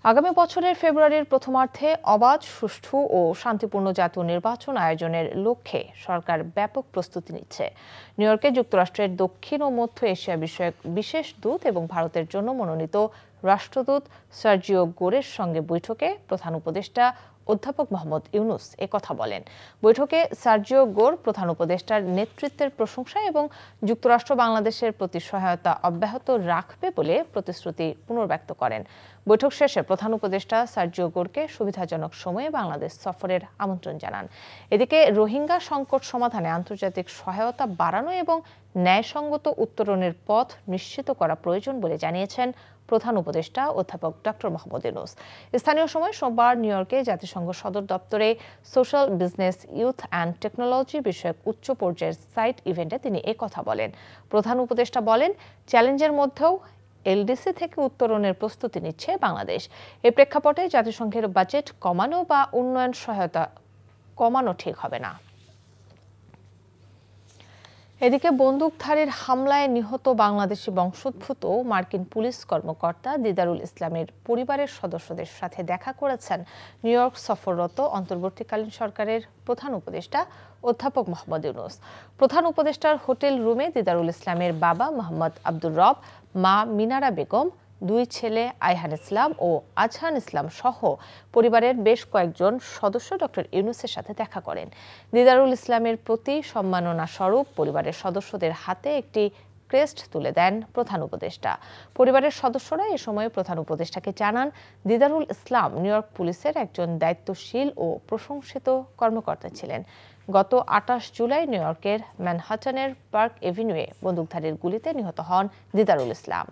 আগামী বছরের ফেব্রুয়ারির প্রথমার্ধে অবাধ, সুষ্ঠু ও শান্তিপূর্ণ জাতীয় নির্বাচন আয়োজনের লক্ষ্যে সরকার ব্যাপক প্রস্তুতি নিচ্ছে। নিউ ইয়র্কে যুক্তরাষ্ট্রের দক্ষিণ ও মধ্য এশিয়া বিষয়ক বিশেষ দূত এবং ভারতের জন্য মনোনীত রাষ্ট্রদূত সার্জিও গোরের সঙ্গে বৈঠকে প্রধান উপদেষ্টা অধ্যাপক মোহাম্মদ ইউনুস একথা বলেন। বৈঠকে সার্জিও গোর প্রধান উপদেষ্টার নেতৃত্বের প্রশংসা এবং যুক্তরাষ্ট্র বাংলাদেশের প্রতি সহায়তা অব্যাহত রাখবে বলে প্রতিশ্রুতি পুনর্ব্যক্ত করেন। বৈঠক শেষে প্রধান উপদেষ্টা সার্জিও গোরকে সুবিধাজনক সময়ে বাংলাদেশ সফরের আমন্ত্রণ জানান। এদিকে রোহিঙ্গা সংকট সমাধানে আন্তর্জাতিক সহায়তা বাড়ানো এবং ন্যায়সঙ্গত উত্তরণের পথ নিশ্চিত করা প্রয়োজন বলে জানিয়েছেন প্রধান উপদেষ্টা অধ্যাপক ডক্টর মোহাম্মদ ইউনুস। স্থানীয় সময় সোমবার নিউ ইয়র্কে জাতিসংঘ সদর দপ্তরে social business, youth and technology বিষয়ক উচ্চ পর্যায়ের সাইট ইভেন্টে তিনি একথা বলেন। প্রধান উপদেষ্টা বলেন, চ্যালেঞ্জের মধ্যেও এলডিসি থেকে উত্তরণের প্রস্তুতি নিচ্ছে বাংলাদেশ। এ প্রেক্ষাপটে জাতিসংঘের বাজেট কমানো বা উন্নয়ন সহায়তা কমানো ঠিক হবে না। এদিকে বন্দুকধারীর হামলায় নিহত বাংলাদেশি বংশোদ্ভূত মার্কিন পুলিশ কর্মকর্তা দিদারুল ইসলামের পরিবারের সদস্যদের সাথে দেখা করেছেন নিউ ইয়র্ক সফররত অন্তর্বর্তীকালীন সরকারের প্রধান উপদেষ্টা অধ্যাপক মোহাম্মদ ইউনুস। প্রধান উপদেষ্টার হোটেল রুমে দিদারুল ইসলামের বাবা মোহাম্মদ আব্দুর রব, মা মিনারা বেগম, দুই ছেলে আয়হান ইসলাম ও আজহান ইসলাম সহ পরিবারের বেশ কয়েকজন সদস্য ডক্টর ইউনুসের সাথে দেখা করেন। দিদারুল ইসলামের প্রতি সম্মাননা স্বরূপ পরিবারের সদস্যদের হাতে একটি ক্রেস্ট তুলে দেন প্রধান উপদেষ্টা। পরিবারের সদস্যরা এ সময় প্রধান উপদেষ্টাকে জানান, দিদারুল ইসলাম নিউ ইয়র্ক পুলিশের একজন দায়িত্বশীল ও প্রশংসিত কর্মকর্তা ছিলেন। গত 28 জুলাই নিউ ইয়র্কের ম্যানহাটনের পার্ক এভিনিউয়ে বন্দুকধারীর গুলিতে নিহত হন দিদারুল ইসলাম।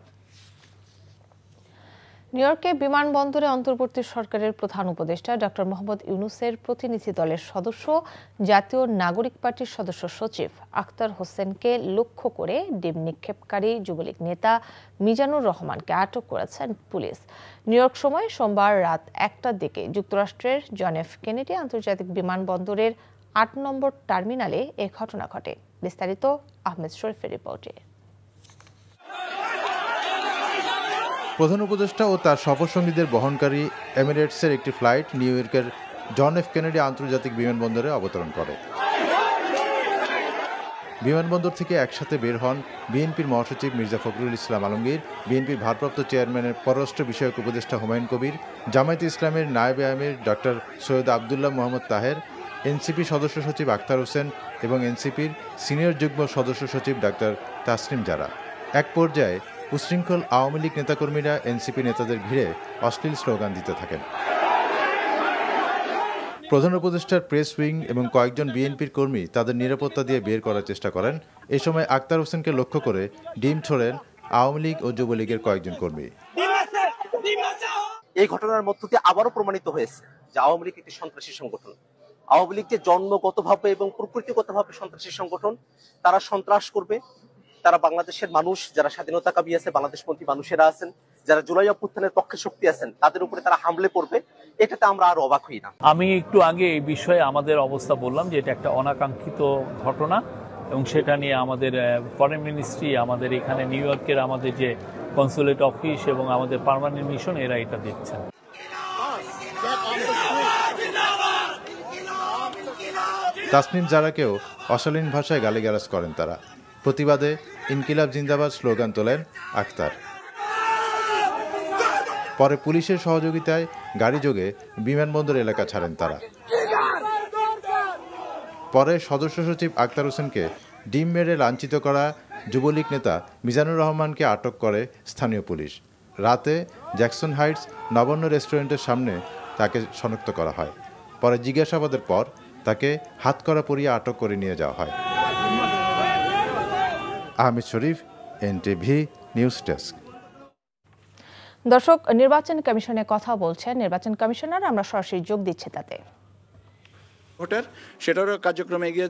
নিউ ইয়র্কে বিমানবন্দরে অন্তর্বর্তী সরকারের প্রধান উপদেষ্টা ডক্টর মোহাম্মদ ইউনুসের প্রতিনিধি দলের সদস্য, জাতীয় নাগরিক পার্টির সদস্য সচিব আখতার হোসেনকে লক্ষ্য করে ডিম নিক্ষেপকারী যুবলীগ নেতা মিজানুর রহমানকে আটক করেছেন পুলিশ। নিউ ইয়র্ক সময় সোমবার রাত 1টার দিকে যুক্তরাষ্ট্রের জন এফ কেনেডি আন্তর্জাতিক বিমানবন্দরের 8 নম্বর টার্মিনালে এ ঘটনা ঘটে। বিস্তারিত আহমেদ শরীফের রিপোর্টে। প্রধান উপদেষ্টা ও তার সফরসঙ্গীদের বহনকারী এমিরেটসের একটি ফ্লাইট নিউ ইয়র্কের জন এফ কেনেডি আন্তর্জাতিক বিমানবন্দরে অবতরণ করে। বিমানবন্দর থেকে একসাথে বের হন বিএনপির মহাসচিব মির্জা ফখরুল ইসলাম আলমগীর, বিএনপির ভারপ্রাপ্ত চেয়ারম্যানের পররাষ্ট্র বিষয়ক উপদেষ্টা হুমায়ুন কবির, জামায়াতে ইসলামের নায়েবে আমির ডক্টর সৈয়দ আবদুল্লাহ মোহাম্মদ তাহের, এনসিপি সদস্য সচিব আখতার হোসেন এবং এনসিপির সিনিয়র যুগ্ম সদস্য সচিব ডক্টর তাসনিম জারা। এক পর্যায়ে উচ্ছৃঙ্খল আওয়ামী লীগ নেতাকর্মীরা এনসিপি নেতাদের ঘিরে অশ্লীল স্লোগান দিতে থাকেন। প্রধান উপদেষ্টার প্রেস উইং এবং কয়েকজন বিএনপির কর্মী তাদের নিরাপত্তা দিয়ে বের করার চেষ্টা করেন। এ সময় আখতার হোসেনকে লক্ষ্য করে ডিম ছোড়েন আওয়ামী লীগ ও যুবলীগের কয়েকজন কর্মী। এই ঘটনার মধ্য দিয়ে আবারও প্রমাণিত হয়েছে যে আওয়ামী লীগ একটি সন্ত্রাসী সংগঠন। আওয়ামী লীগ যে জন্মগতভাবে এবং প্রকৃতিগতভাবে সন্ত্রাসী সংগঠন, তারা সন্ত্রাস করবে। তারা বাংলাদেশের মানুষ, যারা স্বাধীনতাকামী আছে, বাংলাদেশপন্থী মানুষেরা আছেন, যারা জুলাই অভ্যুত্থানের পক্ষে শক্তি আছেন, তাদের উপরে তারা হামলে করবে। এটাতে আমরা আর অবাক হই না। আমি একটু আগে এই বিষয়ে আমাদের অবস্থা বললাম যে এটা একটা অনাকাঙ্ক্ষিত ঘটনা এবং সেটা নিয়ে আমাদের ফরেন মিনিস্ট্রি, আমাদের এখানে নিউ ইয়র্কের আমাদের যে কনসুলেট অফিস এবং আমাদের পার্মানেন্ট মিশন, এরা এটা দেখছেন। তাসনিম জারাকেও অশালীন ভাষায় গালিগালাজ করেন তারা। প্রতিবাদে ইনকিলাব জিন্দাবাদ স্লোগান তোলেন আখতার। পরে পুলিশের সহযোগিতায় গাড়িযোগে বিমানবন্দর এলাকা ছাড়েন তারা। পরে সদস্য সচিব আখতার হোসেনকে ডিম মেরে লাঞ্ছিত করা যুবলীগ নেতা মিজানুর রহমানকে আটক করে স্থানীয় পুলিশ। রাতে জ্যাকসন হাইটস নবান্ন রেস্টুরেন্টের সামনে তাকে শনাক্ত করা হয়। পরে জিজ্ঞাসাবাদের পর তাকে হাতকড়া পরিয়ে আটক করে নিয়ে যাওয়া হয়। আহমেদ শরীফ, এনটিভি নিউজ ডেস্ক। দর্শক, নির্বাচন কমিশনে কথা বলছেন নির্বাচন কমিশনার, আমরা সরাসরি যোগ দিচ্ছি তাতে। ভোটার সেটারও কার্যক্রম এগিয়ে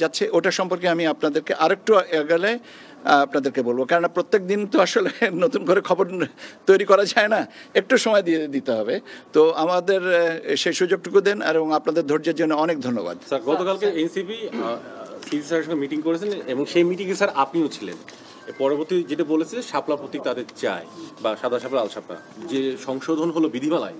যাচ্ছে। ওটা সম্পর্কে আমি আপনাদেরকে আরেকটু এগেলে আপনাদেরকে বলবো, কারণ প্রত্যেক দিন তো আসলে নতুন করে খবর তৈরি করা যায় না, একটু সময় দিয়ে দিতে হবে। তো আমাদের সেই সুযোগটুকু দেন এবং আপনাদের ধৈর্যের জন্য অনেক ধন্যবাদ। স্যার, গতকালকে এনসিপি সিসি স্যারের সঙ্গে মিটিং করেছেন এবং সেই মিটিংয়ে স্যার আপনিও ছিলেন। পরবর্তী যেটা বলেছে শাপলা প্রতীক তাদের চায় বা সাদা শাপলা লাল শাপলা, যে সংশোধন হলো বিধিমালায়,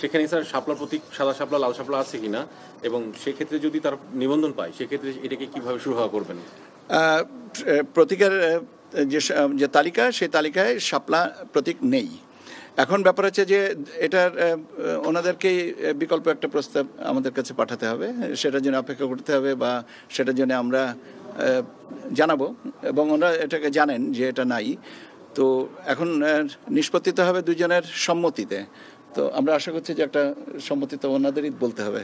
সেখানে স্যার শাপলা প্রতীক সাদা শাপলা লাল শাপলা আছে কিনা, এবং সেক্ষেত্রে যদি তার নিবন্ধন পায় সেক্ষেত্রে এটাকে কিভাবে সুরাহা করবেন? প্রতীকের যে তালিকা, সেই তালিকায় শাপলা প্রতীক নেই। এখন ব্যাপার হচ্ছে যে এটার ওনাদেরকেই বিকল্প একটা প্রস্তাব আমাদের কাছে পাঠাতে হবে, সেটার জন্য অপেক্ষা করতে হবে বা সেটার জন্য আমরা জানাবো, এবং ওনারা এটাকে জানেন যে এটা নাই। তো এখন নিষ্পত্তিতে হবে দুজনের সম্মতিতে। তো আমরা আশা করছি যে একটা সম্মতি তো ওনাদেরই বলতে হবে।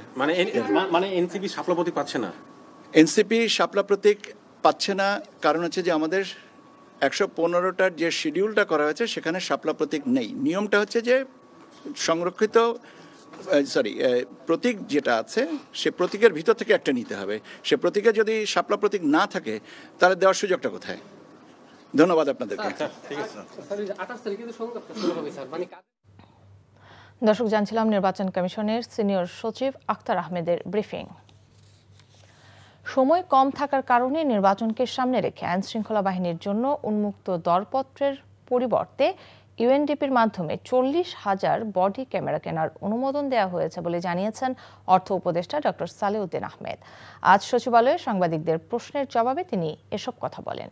মানে এনসিপি শাপলা প্রতীক পাচ্ছে না? এনসিপি শাপলা প্রতীক পাচ্ছে না কারণ হচ্ছে যে আমাদের 115টার যে শিডিউলটা করা হয়েছে সেখানে শাপলা প্রতীক নেই। নিয়মটা হচ্ছে যে সংরক্ষিত প্রতীক যেটা আছে সে প্রতীকের ভিতর থেকে একটা নিতে হবে। সে প্রতীকে যদি শাপলা প্রতীক না থাকে তাহলে দেওয়ার সুযোগটা কোথায়? ধন্যবাদ আপনাদেরকে। দর্শক, জানছিলাম নির্বাচন কমিশনের সিনিয়র সচিব আখতার আহমেদের ব্রিফিং। সময় কম থাকার কারণে নির্বাচনকে সামনে রেখে আইনশৃঙ্খলা বাহিনীর জন্য উন্মুক্ত দরপত্রের পরিবর্তে ইউএনডিপির মাধ্যমে 40,000 বডি ক্যামেরা কেনার অনুমোদন দেওয়া হয়েছে বলে জানিয়েছেন অর্থ উপদেষ্টা ডক্টর সালেউদ্দিন আহমেদ। আজ সচিবালয়ে সাংবাদিকদের প্রশ্নের জবাবে তিনি এসব কথা বলেন।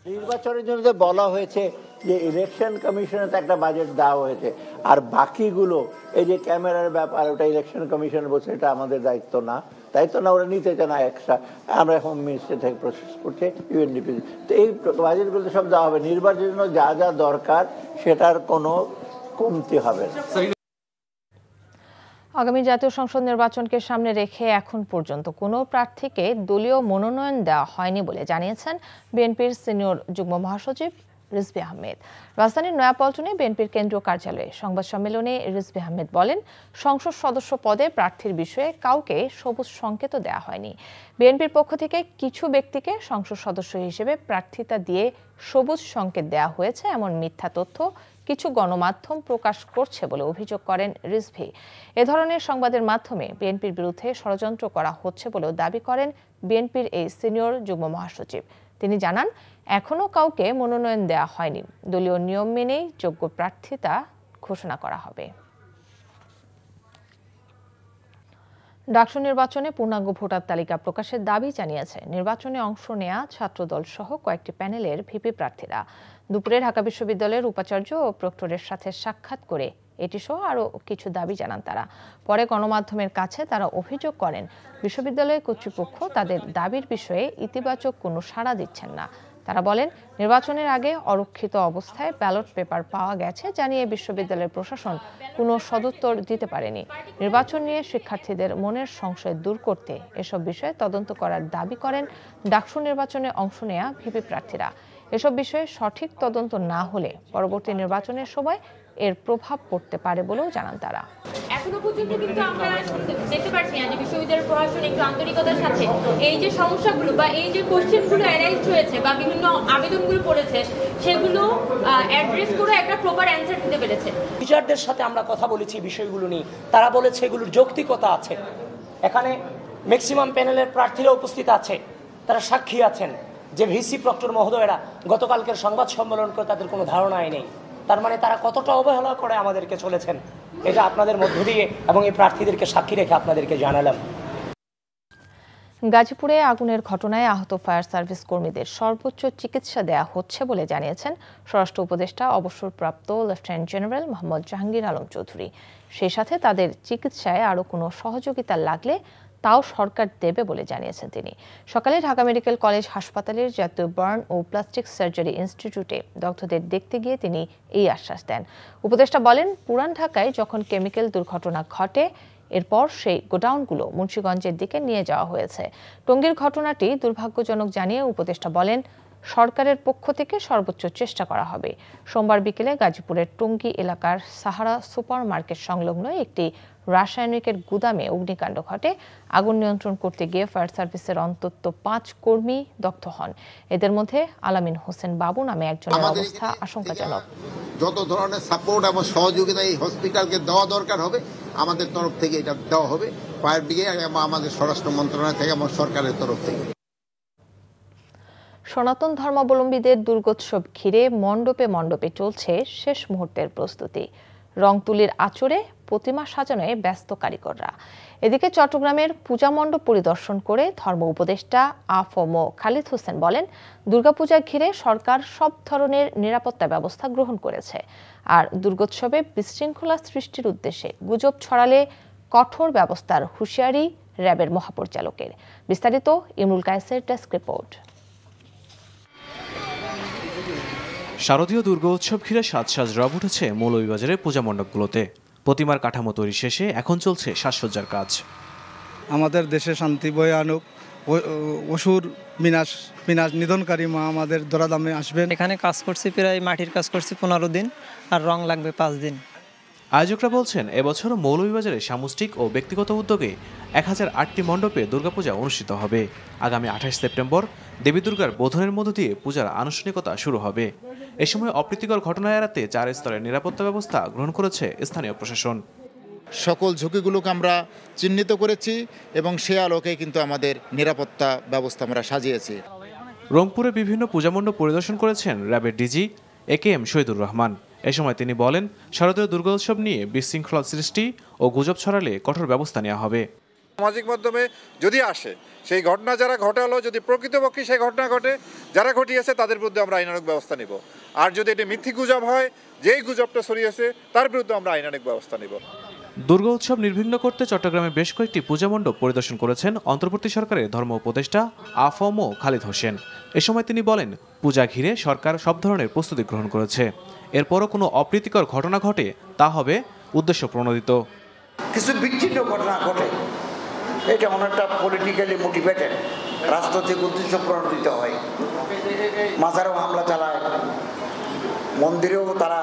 নির্বাচনের জন্য যে বলা হয়েছে যে ইলেকশন কমিশনে তো একটা বাজেট দেওয়া হয়েছে, আর বাকিগুলো এই যে ক্যামেরার ব্যাপার ওটা ইলেকশন কমিশন বলছে এটা আমাদের দায়িত্ব না, ওরা নিতে চায় না এক্সট্রা। আমরা হোম মিনিস্ট্রি থেকে প্রসেস করছে ইউএনডিপি। তো এই বাজেটগুলো সব দেওয়া হবে, নির্বাচনের জন্য যা যা দরকার সেটার কোনো কমতি হবে না। আগামী জাতীয় সংসদ নির্বাচনকে সামনে রেখে এখন পর্যন্ত কোনো প্রার্থীকে দলীয় মনোনয়ন দেওয়া হয়নি বলে জানিয়েছেন বিএনপির সিনিয়র যুগ্ম মহাসচিব রিজভী আহমেদ। রাজধানীর নয়াপল্টনে বিএনপির কেন্দ্রীয় কার্যালয়ে সংবাদ সম্মেলনে রিজভী আহমেদ বলেন, সংসদ সদস্য পদে প্রার্থীর বিষয়ে কাউকে সবুজ সংকেত দেওয়া হয়নি। বিএনপির পক্ষ থেকে কিছু ব্যক্তিকে সংসদ সদস্য হিসেবে প্রার্থিতা দিয়ে সবুজ সংকেত দেওয়া হয়েছে এমন মিথ্যা তথ্য কিছু গণমাধ্যম প্রকাশ করছে বলে অভিযোগ করেন রিজভী। এ ধরনের সংবাদের মাধ্যমে বিএনপির বিরুদ্ধে ষড়যন্ত্র করা হচ্ছে বলেও দাবি করেন বিএনপির এই সিনিয়র যুগ্ম মহাসচিব। তিনি জানান, এখনো কাউকে মনোনয়ন দেওয়া হয়নি, দলীয় নিয়ম মেনেই যোগ্য প্রার্থিতা ঘোষণা করা হবে। ডাকসু নির্বাচনে পূর্ণাঙ্গ ভোটার তালিকা প্রকাশের দাবি জানিয়েছে নির্বাচনে অংশ নেয়া ছাত্রদল সহ কয়েকটি প্যানেলের ভিপি প্রার্থীরা। দুপুরে ঢাকা বিশ্ববিদ্যালয়ের উপাচার্য ও প্রক্টরের সাথে সাক্ষাৎ করে এটি সহ আরও কিছু দাবি জানান তারা। পরে গণমাধ্যমের কাছে তারা অভিযোগ করেন, বিশ্ববিদ্যালয় কর্তৃপক্ষ তাদের দাবির বিষয়ে ইতিবাচক কোনো সাড়া দিচ্ছেন না। তারা বলেন, নির্বাচনের আগে অরক্ষিত অবস্থায় ব্যালট পেপার পাওয়া গেছে জানিয়ে বিশ্ববিদ্যালয়ের প্রশাসন কোনো সদুত্তর দিতে পারেনি। নির্বাচন নিয়ে শিক্ষার্থীদের মনের সংশয় দূর করতে এসব বিষয়ে তদন্ত করার দাবি করেন ডাকসু নির্বাচনে অংশ নেয়া ভিপি প্রার্থীরা। এসব বিষয়ে সঠিক তদন্ত না হলে পরবর্তী নির্বাচনের সময় এর প্রভাব পড়তে পারে বলেও জানান তারা। এখনো পর্যন্ত কিন্তু আমরা দেখতে পাচ্ছি না যে বিশ্ববিদ্যালয়ের প্রশাসন একটু আন্তরিকতার সাথে এই যে সমস্যাগুলো বা এই যে কোশ্চেনগুলো অ্যারাইজ হয়েছে বা বিভিন্ন আবেদনগুলো পড়েছে সেগুলো অ্যাড্রেস করে একটা প্রপার অ্যান্সার দিতে পেরেছে। টিচারদের সাথে আমরা কথা বলেছি বিষয়গুলো নিয়ে, তারা বলেছে এগুলোর যৌক্তিকতা আছে। এখানে ম্যাক্সিমাম প্যানেলের প্রার্থীরা উপস্থিত আছে, তারা সাক্ষী আছেন যে ভিসি প্রক্টর মহোদয়েরা গতকালকের সংবাদ সম্মেলন করে তাদের কোনো ধারণাই নেই। তার মানে তারা কতটা অবহেলা করে আমাদেরকে চলেছেন, এটা আপনাদের মধ্য দিয়ে এবং এই প্রার্থীদেরকে সাক্ষী রেখে আপনাদেরকে জানালাম। গাজীপুরে আগুনের ঘটনায় আহত ফায়ার সার্ভিস কর্মীদের সর্বোচ্চ চিকিৎসা দেয়া হচ্ছে বলে জানিয়েছেন স্বরাষ্ট্র উপদেষ্টা অবসরপ্রাপ্ত লেফটেন্যান্ট জেনারেল মোহাম্মদ জাহাঙ্গীর আলম চৌধুরী। সেই সাথে তাদের চিকিৎসায় আরও কোনো সহযোগিতা লাগলে তাও সরকার দেবে বলে জানিয়েছেন তিনি। সকালে ঢাকা মেডিকেল কলেজ হাসপাতালের জাতীয় বার্ন ও প্লাস্টিক সার্জারি ইনস্টিটিউটে দগ্ধদের দেখতে গিয়ে তিনি এই আশ্বাস দেন। উপদেষ্টা বলেন, পুরান ঢাকায় যখন কেমিক্যাল দুর্ঘটনা ঘটে এরপর সেই গোডাউনগুলো মুন্সিগঞ্জের দিকে নিয়ে যাওয়া হয়েছে। টঙ্গীর ঘটনাটি দুর্ভাগ্যজনক জানিয়ে উপদেষ্টা বলেন, সরকারের পক্ষ থেকে সর্বোচ্চ চেষ্টা করা হবে। সোমবার বিকেলে গাজীপুরের টঙ্গী এলাকার সাহারা সুপার মার্কেট সংলগ্ন একটি রাসায়নিকের গুদামে অগ্নিকাণ্ড ঘটে। আগুন নিয়ন্ত্রণ করতে গিয়ে ফায়ার সার্ভিসের অন্তত 5 কর্মী দগ্ধ হন। এদের মধ্যে আলামিন হোসেন বাবু নামে একজনের অবস্থা আশঙ্কাজনক। যত ধরনের সাপোর্ট এবং সহযোগিতা এই হসপিটালকে দেওয়া দরকার হবে আমাদের তরফ থেকে এটা দেওয়া হবে, ফায়ার ব্রিগেড এবং আমাদের স্বরাষ্ট্র মন্ত্রণালয় থেকে এবং সরকারের তরফ থেকে। সনাতন ধর্মাবলম্বীদের দুর্গোৎসব ঘিরে মণ্ডপে মণ্ডপে চলছে শেষ মুহূর্তের প্রস্তুতি। রং তুলির আঁচড়ে প্রতিমা সাজানোয় ব্যস্ত কারিগররা। এদিকে চট্টগ্রামের পূজা মণ্ডপ পরিদর্শন করে ধর্ম উপদেষ্টা আফম খালিদ হোসেন বলেন, দুর্গাপূজা ঘিরে সরকার সব ধরনের নিরাপত্তা ব্যবস্থা গ্রহণ করেছে। আর দুর্গোৎসবে বিশৃঙ্খলা সৃষ্টির উদ্দেশ্যে গুজব ছড়ালে কঠোর ব্যবস্থার হুঁশিয়ারি র্যাবের মহাপরিচালকের। বিস্তারিত ইমরুল কায়েসের ডেস্ক রিপোর্ট। শারদীয় দুর্গোৎসব ঘিরে সাজ রব উঠেছে মৌলভীবাজারের পূজা মণ্ডপগুলোতে। প্রতিমার কাঠামো তৈরি শেষে এখন চলছে সাজসজ্জার কাজ। আমাদের দেশে শান্তি বয়ে আনুক, অসুর বিনাশ নিধনকারী মা আমাদের দরাদামে আসবেন। এখানে কাজ করছি, প্রায় মাটির কাজ করছি 15 দিন, আর রং লাগবে 5 দিন। আয়োজকরা বলছেন, এবছর মৌলভীবাজারে সামষ্টিক ও ব্যক্তিগত উদ্যোগে 1008টি মণ্ডপে দুর্গাপূজা অনুষ্ঠিত হবে। আগামী 28 সেপ্টেম্বর দেবী দুর্গার বোধনের মধ্য দিয়ে পূজার আনুষ্ঠানিকতা শুরু হবে। এ সময় অপ্রীতিকর ঘটনা এড়াতে 4 স্তরের নিরাপত্তা ব্যবস্থা গ্রহণ করেছে স্থানীয় প্রশাসন। সকল ঝুঁকিগুলোকে আমরা চিহ্নিত করেছি এবং সে আলোকে কিন্তু আমাদের নিরাপত্তা ব্যবস্থা আমরা সাজিয়েছি। রংপুরে বিভিন্ন পূজামণ্ডপ পরিদর্শন করেছেন র্যাবের ডিজি AKM শহীদুর রহমান। এ সময় তিনি বলেন, শারদীয় দুর্গোৎসব নিয়ে বিশৃঙ্খলা সৃষ্টি ও গুজব ছড়ালে কঠোর ব্যবস্থা নেওয়া হবে। সামাজিক মাধ্যমে যদি আসে সেই ঘটনা যারা ঘটালো, যদি প্রকৃতপক্ষে সেই ঘটনা ঘটে, যারা ঘটিয়েছে তাদের বিরুদ্ধে আমরা আইনানুগ ব্যবস্থা নিব। আর যদি এটি মিথ্যি গুজব হয়, যেই গুজবটা ছড়িয়েছে তার বিরুদ্ধে আমরা আইনানুগ ব্যবস্থা নিব। দুর্গোৎসব নির্বিঘ্ন করতে চট্টগ্রামে বেশ কয়েকটি পূজা মণ্ডপ পরিদর্শন করেছেন অন্তর্বর্তী সরকারের ধর্ম উপদেষ্টা আফম খালিদ হোসেন। এ সময় তিনি বলেন, পূজা ঘিরে সরকার সব ধরনের প্রস্তুতি গ্রহণ করেছে। এরপরও কোনো অপ্রীতিকর ঘটনা ঘটে তা হবে উদ্দেশ্য প্রণোদিত। কিছু বিচ্ছিন্ন ঘটনা ঘটে, এটা অনেকটা পলিটিক্যালি মোটিভেটেড, রাজনৈতিক উদ্দেশ্য প্রণোদিত হয়। মাজারেও হামলা চালায়, মন্দিরেও তারা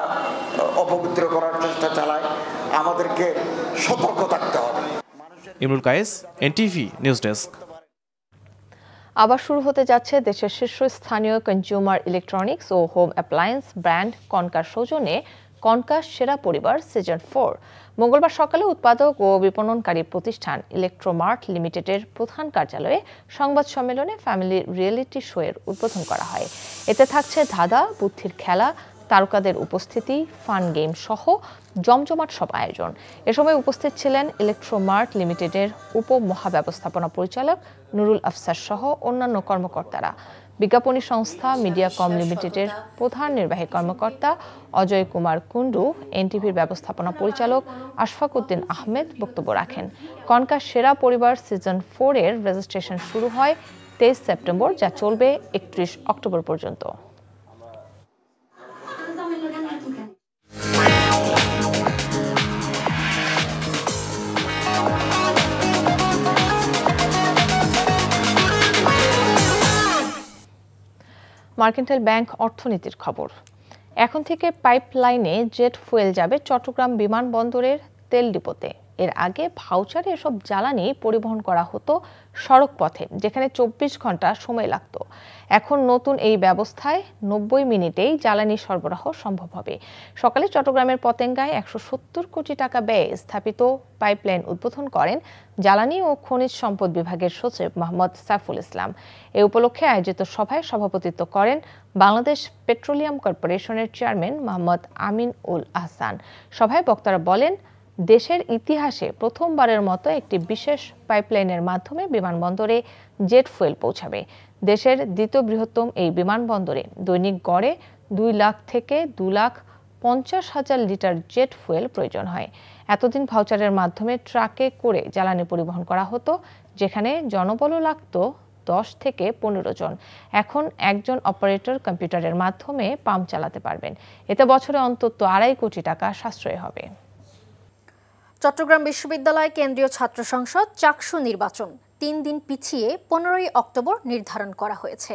অপবিত্র করার চেষ্টা চালায়। আমাদেরকে সতর্ক থাকতে হবে। Imrul Kayes, NTV news desk. আবার শুরু হতে যাচ্ছে দেশের শীর্ষস্থানীয় কনজিউমার ইলেকট্রনিক্স ও হোম অ্যাপ্লায়েন্স ব্র্যান্ড কনকার সৌজন্যে কনকার সেরা পরিবার সিজন 4। মঙ্গলবার সকালে উৎপাদক ও বিপণনকারী প্রতিষ্ঠান ইলেকট্রোমার্ট লিমিটেডের প্রধান কার্যালয়ে সংবাদ সম্মেলনে ফ্যামিলি রিয়েলিটি শো এর উদ্বোধন করা হয়। এতে থাকছে ধাঁধা, বুদ্ধির খেলা, তারকাদের উপস্থিতি, ফান গেম সহ জমজমাট সব আয়োজন। এ সময় উপস্থিত ছিলেন ইলেকট্রোমার্ট লিমিটেডের উপমহাব্যবস্থাপনা পরিচালক নুরুল আফসার সহ অন্যান্য কর্মকর্তারা। বিজ্ঞাপনী সংস্থা মিডিয়াকম লিমিটেডের প্রধান নির্বাহী কর্মকর্তা অজয় কুমার কুন্ডু, NTVর ব্যবস্থাপনা পরিচালক আশফাক উদ্দিন আহমেদ বক্তব্য রাখেন। কনকার সেরা পরিবার সিজন 4 এর রেজিস্ট্রেশন শুরু হয় 23 সেপ্টেম্বর, যা চলবে 31 অক্টোবর পর্যন্ত। মার্কেন্টাইল ব্যাংক অর্থনীতির খবর। এখন থেকে পাইপলাইনে জেট ফুয়েল যাবে চট্টগ্রাম বিমানবন্দরের তেল ডিপোতে। এর আগে ভাউচারে এসব জ্বালানি পরিবহন করা হতো সড়ক পথে, যেখানে 24 ঘন্টা সময় লাগত। এখন নতুন এই ব্যবস্থায় 90 মিনিটেই জ্বালানি সরবরাহ সম্ভব হবে। সকালে চট্টগ্রামের পতেঙ্গায় 170 কোটি টাকা ব্যয়ে স্থাপিত পাইপলাইন উদ্বোধন করেন জ্বালানি ও খনিজ সম্পদ বিভাগের সচিব মোহাম্মদ সাইফুল ইসলাম। এ উপলক্ষে আয়োজিত সভায় সভাপতিত্ব করেন বাংলাদেশ পেট্রোলিয়াম কর্পোরেশনের চেয়ারম্যান মোহাম্মদ আমিন উল আহসান। সভায় বক্তারা বলেন, দেশের ইতিহাসে প্রথমবারের মতো একটি বিশেষ পাইপলাইনের মাধ্যমে বিমানবন্দরে জেট ফুয়েল পৌঁছাবে। দেশের দ্বিতীয় বৃহত্তম এই বিমানবন্দরে দৈনিক গড়ে 2 লাখ থেকে 2,50,000 লিটার জেট ফুয়েল প্রয়োজন হয়। এতদিন ভাউচারের মাধ্যমে ট্রাকে করে জ্বালানি পরিবহন করা হতো, যেখানে জনবলও লাগত 10 থেকে 15 জন। এখন একজন অপারেটর কম্পিউটারের মাধ্যমে পাম্প চালাতে পারবেন। এতে বছরে অন্তত 2.5 কোটি টাকা সাশ্রয় হবে। চট্টগ্রাম বিশ্ববিদ্যালয় কেন্দ্রীয় ছাত্র সংসদ চাকসু নির্বাচন 3 দিন পিছিয়ে 15ই অক্টোবর নির্ধারণ করা হয়েছে।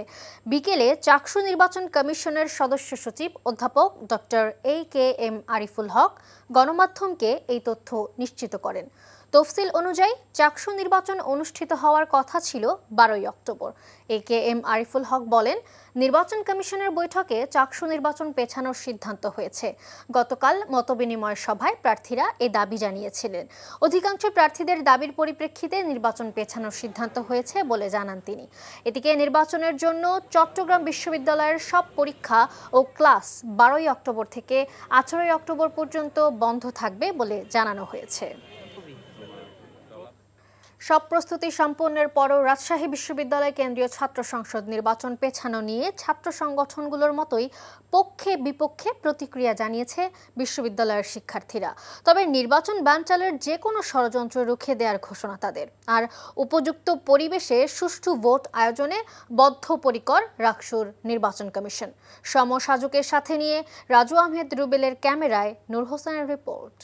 বিকেলে চাকসু নির্বাচন কমিশনের সদস্য সচিব অধ্যাপক ডক্টর AKM আরিফুল হক গণমাধ্যমকে এই তথ্য নিশ্চিত করেন। তফসিল অনুযায়ী চাকসু নির্বাচন অনুষ্ঠিত হওয়ার কথা ছিল 12ই অক্টোবর। AKM আরিফুল হক বলেন, নির্বাচন কমিশনের বৈঠকে চাকসু নির্বাচন পেছানোর সিদ্ধান্ত হয়েছে। গতকাল মতবিনিময় সভায় প্রার্থীরা এ দাবি জানিয়েছিলেন। অধিকাংশ প্রার্থীদের দাবির পরিপ্রেক্ষিতে নির্বাচন পেছানোর সিদ্ধান্ত হয়েছে বলে জানান তিনি। এদিকে নির্বাচনের জন্য চট্টগ্রাম বিশ্ববিদ্যালয়ের সব পরীক্ষা ও ক্লাস 12ই অক্টোবর থেকে 18ই অক্টোবর পর্যন্ত বন্ধ থাকবে বলে জানানো হয়েছে। সব প্রস্তুতি সম্পন্নের পরও রাজশাহী বিশ্ববিদ্যালয় কেন্দ্রীয় ছাত্র সংসদ নির্বাচন পেছানো নিয়ে ছাত্র সংগঠনগুলোর মতোই পক্ষে বিপক্ষে প্রতিক্রিয়া জানিয়েছে বিশ্ববিদ্যালয়ের শিক্ষার্থীরা। তবে নির্বাচন বানচালের যে কোনো ষড়যন্ত্র রুখে দেওয়ার ঘোষণা তাদের। আর উপযুক্ত পরিবেশে সুষ্ঠু ভোট আয়োজনে বদ্ধপরিকর রাকসুর নির্বাচন কমিশন। সমসাজকের সাথে নিয়ে রাজু আহমেদ রুবেলের ক্যামেরায় নূর হোসেনের রিপোর্ট।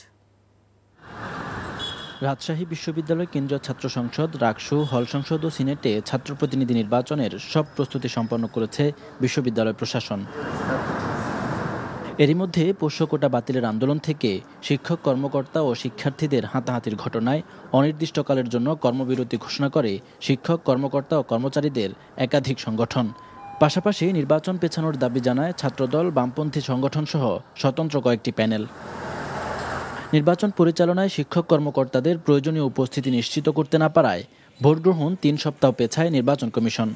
রাজশাহী বিশ্ববিদ্যালয় কেন্দ্রীয় ছাত্র সংসদ, রাকসু, হল সংসদ ও সিনেটে ছাত্র প্রতিনিধি নির্বাচনের সব প্রস্তুতি সম্পন্ন করেছে বিশ্ববিদ্যালয় প্রশাসন। এরই মধ্যে পোষ্য কোটা বাতিলের আন্দোলন থেকে শিক্ষক কর্মকর্তা ও শিক্ষার্থীদের হাতাহাতির ঘটনায় অনির্দিষ্টকালের জন্য কর্মবিরতি ঘোষণা করে শিক্ষক কর্মকর্তা ও কর্মচারীদের একাধিক সংগঠন। পাশাপাশি নির্বাচন পেছানোর দাবি জানায় ছাত্রদল, বামপন্থী সংগঠন সহ স্বতন্ত্র কয়েকটি প্যানেল। নির্বাচন পরিচালনায় শিক্ষক কর্মকর্তাদের প্রয়োজনীয় উপস্থিতি নিশ্চিত করতে না পারায় ভোট গ্রহণ 3 সপ্তাহ পেছায় নির্বাচন কমিশন।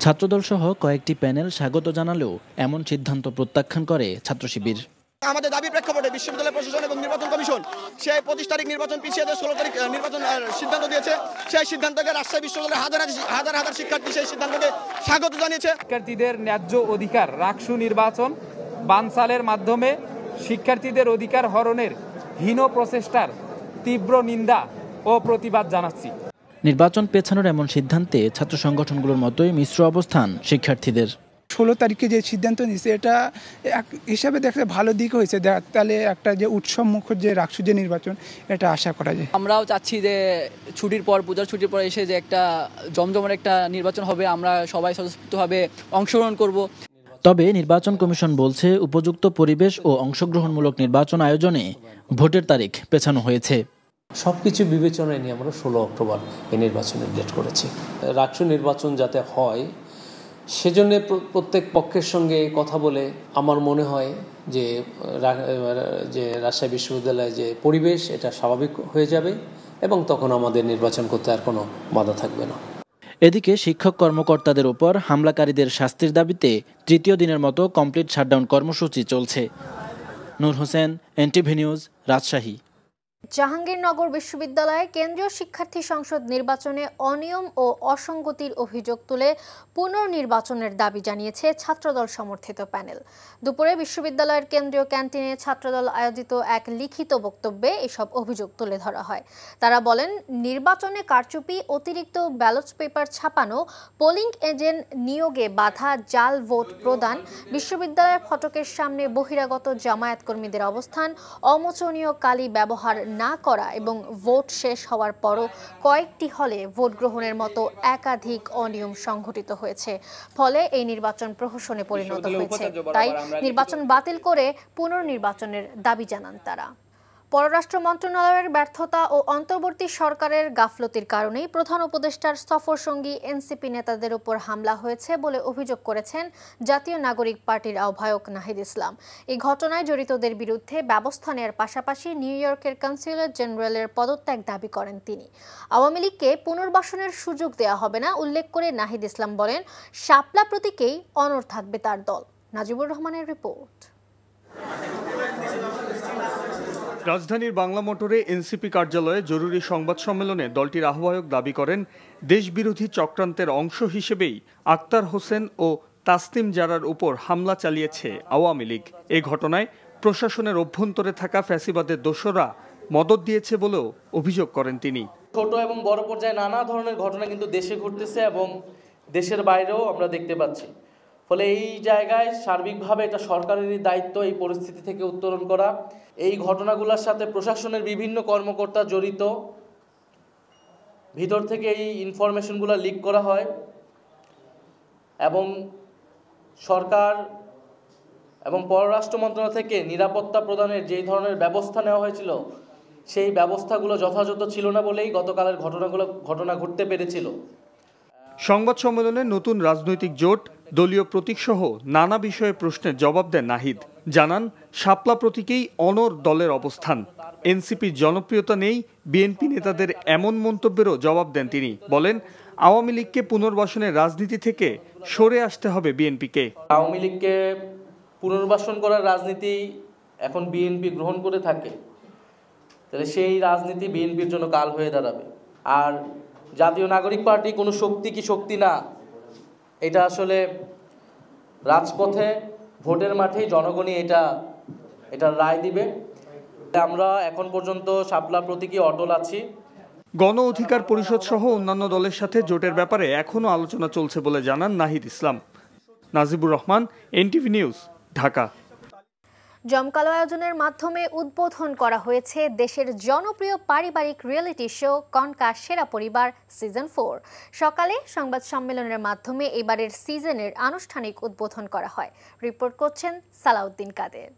ছাত্রদল সহ কয়েকটি প্যানেল স্বাগত জানালেও এমন সিদ্ধান্ত প্রত্যাখ্যান করে ছাত্র শিবির। আমাদের দাবির প্রেক্ষাপটে বিশ্ববিদ্যালয় প্রশাসন এবং নির্বাচন কমিশন সেই 25 তারিখ নির্বাচন পিছিয়ে 16 তারিখ নির্বাচন সিদ্ধান্ত দিয়েছে। সেই সিদ্ধান্তকে রাজশাহী বিশ্ববিদ্যালয়ের হাজার হাজার শিক্ষার্থী সেই সিদ্ধান্তকে স্বাগত জানিয়েছে। শিক্ষার্থীদের ন্যায্য অধিকার রাকসু নির্বাচন বানচালের মাধ্যমে শিক্ষার্থীদের অধিকার হরণের হীন প্রচেষ্টার তীব্র নিন্দা ও প্রতিবাদ জানাচ্ছি। নির্বাচন পেছানোর এমন সিদ্ধান্তে ছাত্র সংগঠনগুলোর মতোই মিশ্র অবস্থান শিক্ষার্থীদের। 16 তারিখে যে সিদ্ধান্ত নিয়েছে এটা এক হিসাবে দেখতে ভালো দিক হয়েছে। তাহলে একটা যে উৎসব মুখর যে রাকসু যে নির্বাচন এটা আশা করা যায়। আমরাও চাচ্ছি যে ছুটির পর, পূজার ছুটির পর এসে যে একটা জমজমের একটা নির্বাচন হবে, আমরা সবাই স্বতঃস্ফূর্তভাবে অংশগ্রহণ করব। তবে নির্বাচন কমিশন বলছে উপযুক্ত পরিবেশ ও অংশগ্রহণমূলক নির্বাচন আয়োজনে ভোটের তারিখ পেছানো হয়েছে। সবকিছু বিবেচনায় নিয়ে আমরা 16 অক্টোবর এই নির্বাচনের ডেট করেছি। রাকসু নির্বাচন যাতে হয় সেজন্য প্রত্যেক পক্ষের সঙ্গে কথা বলে আমার মনে হয় যে রাজশাহী বিশ্ববিদ্যালয়ে যে পরিবেশ এটা স্বাভাবিক হয়ে যাবে এবং তখন আমাদের নির্বাচন করতে আর কোনো বাধা থাকবে না। এদিকে শিক্ষক কর্মকর্তাদের উপর হামলাকারীদের শাস্তির দাবিতে তৃতীয় দিনের মতো কমপ্লিট শাটডাউন কর্মসূচি চলছে। নূর হোসেন, এনটিভি নিউজ, রাজশাহী। জাহাঙ্গীরনগর বিশ্ববিদ্যালয়ে কেন্দ্রীয় শিক্ষার্থী সংসদ নির্বাচনে অনিয়ম ও অসঙ্গতির অভিযোগ তুলে পুনর্নির্বাচনের দাবি জানিয়েছে ছাত্রদল সমর্থিত প্যানেল। দুপুরে বিশ্ববিদ্যালয়ের কেন্দ্রীয় ক্যান্টিনে ছাত্রদল আয়োজিত এক লিখিত বক্তব্যে এসব অভিযোগ তুলে ধরা হয়। তারা বলেন, নির্বাচনে কারচুপি, অতিরিক্ত ব্যালট পেপার ছাপানো, পোলিং এজেন্ট নিয়োগে বাধা, জাল ভোট প্রদান, বিশ্ববিদ্যালয়ের ফটকের সামনে বহিরাগত জামায়াত কর্মীদের অবস্থান, অমোচনীয় কালি ব্যবহার না করা এবং ভোট শেষ হওয়ার পরও কয়েকটি হলে ভোট গ্রহণের মতো একাধিক অনিয়ম সংঘটিত হয়েছে। ফলে এই নির্বাচন প্রহসনে পরিণত হয়েছে। তাই নির্বাচন বাতিল করে পুনর্নির্বাচনের দাবি জানান তারা। পররাষ্ট্র মন্ত্রণালয়ের ব্যর্থতা ও অন্তর্বর্তী সরকারের গাফলতির কারণেই প্রধান উপদেষ্টার সফরসঙ্গী এনসিপি নেতাদের উপর হামলা হয়েছে বলে অভিযোগ করেছেন জাতীয় নাগরিক পার্টির আহ্বায়ক নাহিদ ইসলাম। এই ঘটনায় জড়িতদের বিরুদ্ধে ব্যবস্থা নেওয়ার পাশাপাশি নিউ ইয়র্কের কনসুলেট জেনারেলের পদত্যাগ দাবি করেন তিনি। আওয়ামী লীগকে পুনর্বাসনের সুযোগ দেওয়া হবে না উল্লেখ করে নাহিদ ইসলাম বলেন, শাপলা প্রতীকেই অনড় থাকবে তার দল। নাজিবুর রহমানের রিপোর্ট। রাজধানীর বাংলা মোটরে এনসিপি কার্যালয়ে জরুরি সংবাদ সম্মেলনে দলটির আহ্বায়ক দাবি করেন, দেশবিরোধী চক্রান্তের অংশ হিসেবেই আক্তার হোসেন ও তাসনিম জারার উপর হামলা চালিয়েছে আওয়ামী লীগ। এই ঘটনায় প্রশাসনের অভ্যন্তরে থাকা ফ্যাসিবাদের দোসররা মদদ দিয়েছে বলেও অভিযোগ করেন তিনি। ছোট এবং বড় পর্যায়ে নানা ধরনের ঘটনা কিন্তু দেশে ঘটতেছে এবং দেশের বাইরেও আমরা দেখতে পাচ্ছি। ফলে এই জায়গায় সার্বিকভাবে এটা সরকারেরই দায়িত্ব এই পরিস্থিতি থেকে উত্তরণ করা। এই ঘটনাগুলোর সাথে প্রশাসনের বিভিন্ন কর্মকর্তা জড়িত, ভিতর থেকে এই ইনফরমেশনগুলো লিক করা হয় এবং সরকার এবং পররাষ্ট্র মন্ত্রণালয় থেকে নিরাপত্তা প্রদানের যেই ধরনের ব্যবস্থা নেওয়া হয়েছিল সেই ব্যবস্থাগুলো যথাযথ ছিল না বলেই গতকালের ঘটনা ঘটতে পেরেছিল। সংবাদ সম্মেলনে নতুন রাজনৈতিক জোট, দলীয় প্রতীকসহ নানা বিষয়ে প্রশ্নের জবাব দেন নাহিদ। জানান শাপলা প্রতীকেই অনড় দলের অবস্থান। এনসিপির জনপ্রিয়তা নেই, বিএনপি নেতাদের এমন মন্তব্যেরও জবাব দেন তিনি। বলেন আওয়ামী লীগকে পুনর্বাসনের রাজনীতি থেকে সরে আসতে হবে বিএনপিকে। আওয়ামী লীগকে পুনর্বাসন করার রাজনীতি এখন বিএনপি গ্রহণ করে থাকে, তাহলে সেই রাজনীতি বিএনপির জন্য কাল হয়ে দাঁড়াবে। আর জাতীয় নাগরিক পার্টি কোনো শক্তি কি শক্তি না, এটা আসলে রাজপথে ভোটের মাঠেই জনগণই এটা রায় দিবে। আমরা এখন পর্যন্ত শাপলা প্রতীকী অটল আছি। গণ অধিকার পরিষদ সহ অন্যান্য দলের সাথে জোটের ব্যাপারে এখনও আলোচনা চলছে বলে জানান নাহিদ ইসলাম। Nazibur Rahman, NTV news, Dhaka. জমকালো আয়োজনের মাধ্যমে উদ্বোধন করা হয়েছে দেশের জনপ্রিয় পারিবারিক রিয়েলিটি শো কনকা সেরা পরিবার সিজন 4। সকালে সংবাদ সম্মেলনের মাধ্যমে এবারের সিজনের আনুষ্ঠানিক উদ্বোধন করা হয়। রিপোর্ট করছেন সালাউদ্দিন কাদের।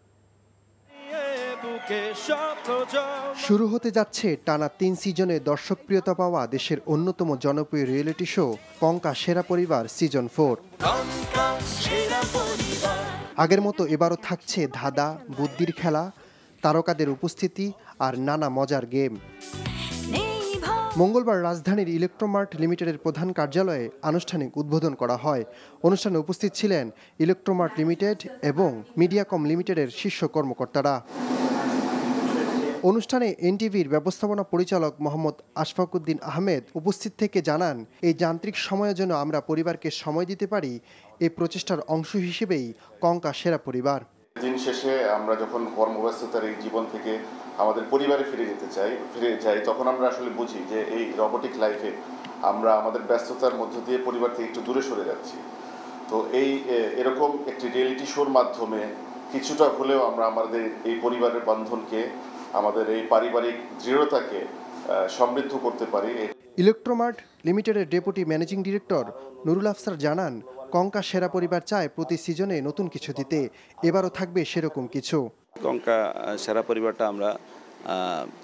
শুরু হতে যাচ্ছে টানা 3 সিজনে দর্শকপ্রিয়তা পাওয়া দেশের অন্যতম জনপ্রিয় রিয়েলিটি শো কনকা সেরা পরিবার সিজন 4। আগের মতো এবারও থাকছে ধাঁধা, বুদ্ধির খেলা, তারকাদের উপস্থিতি আর নানা মজার গেম। মঙ্গলবার রাজধানীর ইলেকট্রোমার্ট লিমিটেডের প্রধান কার্যালয়ে আনুষ্ঠানিক উদ্বোধন করা হয়। অনুষ্ঠানে উপস্থিত ছিলেন ইলেকট্রোমার্ট লিমিটেড এবং মিডিয়াকম লিমিটেডের শীর্ষ কর্মকর্তারা। অনুষ্ঠানে এনটিভির ব্যবস্থাপনা পরিচালক মোহাম্মদ আশফাকুদ্দিন আহমেদ উপস্থিত থেকে জানান, এই যান্ত্রিক সময়ের জন্য আমরা পরিবারকে সময় দিতে পারি, এই প্রচেষ্টার অংশ হিসেবেই কনকা সেরা পরিবার। দিন শেষে আমরা যখন কর্মব্যস্ততার এই জীবন থেকে আমাদের পরিবারে ফিরে যাই, তখন আমরা আসলে বুঝি যে এই রোবোটিক লাইফে আমরা আমাদের ব্যস্ততার মধ্য দিয়ে পরিবার থেকে একটু দূরে সরে যাচ্ছি। তো এরকম একটি রিয়েলিটি শোর মাধ্যমে কিছুটা হলেও আমরা আমাদের এই পরিবারের বন্ধনকে, আমাদের এই পারিবারিক দৃঢ়তাকে সমৃদ্ধ করতে পারি। ইলেকট্রোমার্ট লিমিটেডের deputy managing director Nurul Afsar জানান, কনকা সেরা পরিবার চায় প্রতি সিজনে নতুন কিছু দিতে, এবারও থাকবে সেরকম কিছু। কনকা সেরা পরিবারটা আমরা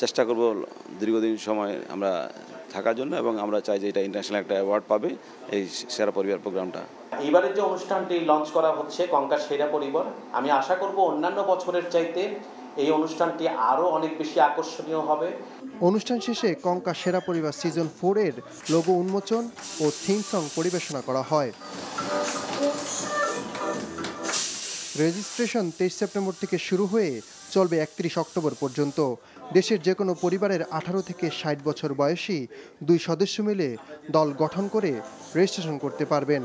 চেষ্টা করব দীর্ঘদিন সময় আমরা থাকার জন্য, এবং আমরা চাই যে এটা ইন্টারন্যাশনাল একটা অ্যাওয়ার্ড পাবে এই সেরা পরিবার প্রোগ্রামটা। এইবারের যে অনুষ্ঠানটি লঞ্চ করা হচ্ছে কনকা সেরা পরিবার, আমি আশা করব অন্যান্য বছরের চাইতে এই অনুষ্ঠানটি আরও অনেক বেশি আকর্ষণীয় হবে। অনুষ্ঠান শেষে কনকা সেরা পরিবার সিজন 4 এর লোগো উন্মোচন ও থিম সং পরিবেশনা করা হয়। রেজিস্ট্রেশন 23 সেপ্টেম্বর থেকে শুরু হয়ে চলবে 31 অক্টোবর পর্যন্ত। দেশের যে কোনো পরিবারের 18 থেকে 60 বছর বয়সী 2 সদস্য মিলে দল গঠন করে রেজিস্ট্রেশন করতে পারবেন।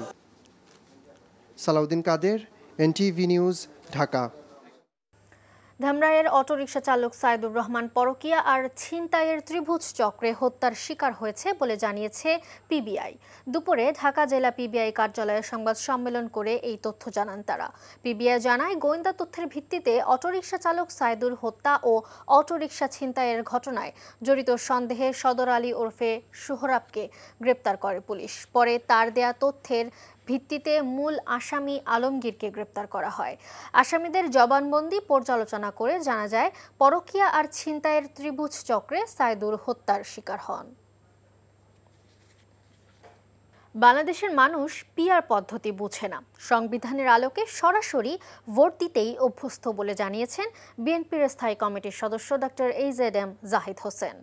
সালাউদ্দিন কাদের, এনটিভি নিউজ, ঢাকা। ধামরাইয়ের অটোরিকশা চালক সাইদুর রহমান পরকিয়া আর ছিনতাইয়ের ত্রিভুজ চক্রে হত্যার শিকার হয়েছে বলে জানিয়েছে পিবিআই। দুপুরে ঢাকা জেলা পিবিআই কার্যালয়ে সংবাদ সম্মেলন করে এই তথ্য জানান তারা। পিবিআই জানায়, গোয়েন্দা তথ্যের ভিত্তিতে অটোরিকশা চালক সাইদুর হত্যা ও অটোরিকশা ছিনতাইয়ের ঘটনায় জড়িত সন্দেহে সদর আলী ওরফে সোহরাবকে গ্রেপ্তার করে পুলিশ। পরে তার দেয়া তথ্যের ভিত্তিতে মূল আসামি আলমগীরকে গ্রেপ্তার করা হয়। আসামিদের জবানবন্দি পর্যালোচনা করে জানা যায়, পরকিয়া আর ছিনতাইয়ের ত্রিভুজ চক্রে সাইদুর হত্যার শিকার হন। বাংলাদেশের মানুষ পিআর পদ্ধতি বুঝে না, সংবিধানের আলোকে সরাসরি ভোট দিতেই অভ্যস্ত বলে জানিয়েছেন বিএনপির স্থায়ী কমিটির সদস্য ডক্টর AZM জাহিদ হোসেন।